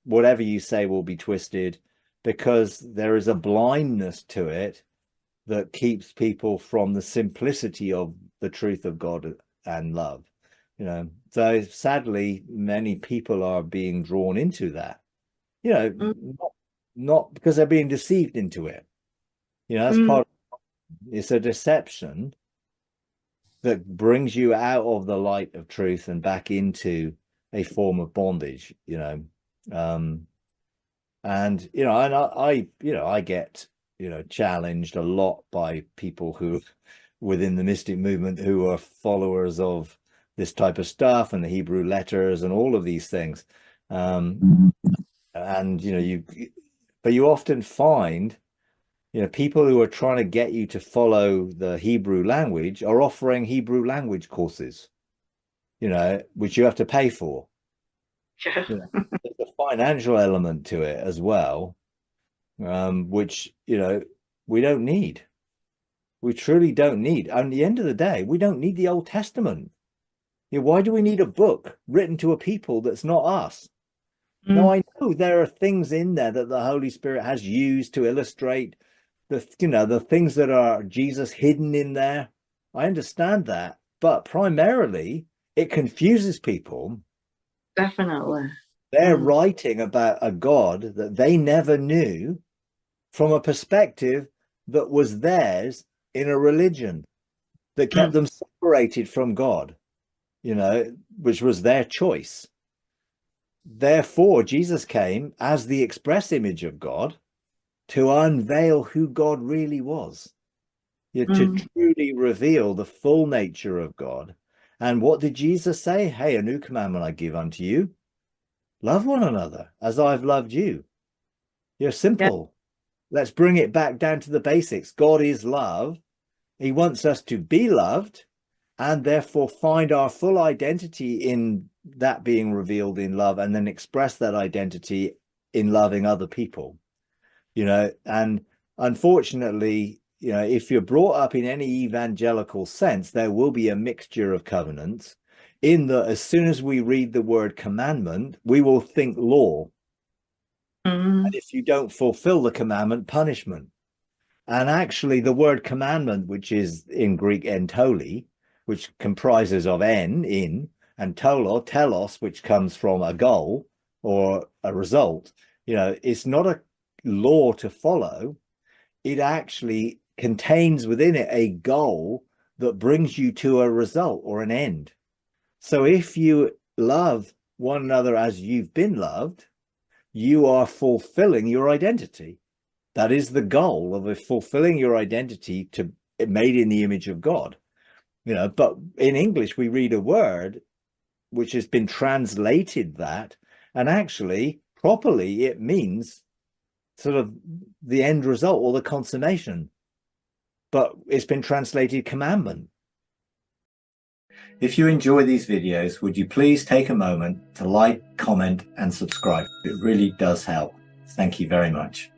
whatever you say will be twisted, because there is a blindness to it that keeps people from the simplicity of the truth of God and love. So sadly, many people are being drawn into that, Mm, not because they're being deceived into it. That's mm, part of it's a deception that brings you out of the light of truth and back into a form of bondage. Um, and I get challenged a lot by people who within the mystic movement who are followers of this type of stuff and the Hebrew letters and all of these things. Um, and but you often find people who are trying to get you to follow the Hebrew language are offering Hebrew language courses, which you have to pay for. yeah. There's a financial element to it as well, which we don't need. We truly don't need. At the end of the day, we don't need the Old Testament. Why do we need a book written to a people that's not us? Now, Mm, I know there are things in there that the Holy Spirit has used to illustrate the things that are Jesus hidden in there. I understand that, but primarily it confuses people. definitely. They're Mm, writing about a God that they never knew from a perspective that was theirs in a religion that kept mm, them separated from God, which was their choice. Therefore, Jesus came as the express image of God to unveil who God really was, to mm. truly reveal the full nature of God. And what did Jesus say? Hey, a new commandment I give unto you: love one another as I've loved you. You're Yeah. simple. Let's bring it back down to the basics. God is love. He wants us to be loved and therefore find our full identity in that being revealed in love, and then express that identity in loving other people. And unfortunately, if you're brought up in any evangelical sense, there will be a mixture of covenants, in that as soon as we read the word commandment, we will think law. And Mm, if you don't fulfill the commandment, punishment. And actually, the word commandment, which is in Greek entoli, which comprises of in, and telos, which comes from a goal or a result, it's not a law to follow. It actually contains within it a goal that brings you to a result or an end. So if you love one another as you've been loved, you are fulfilling your identity. That is the goal of fulfilling your identity to made in the image of God. But in English, we read a word which has been translated that, and actually, properly, it means sort of the end result or the consummation, but it's been translated commandment. If you enjoy these videos, would you please take a moment to like, comment, and subscribe? It really does help. Thank you very much.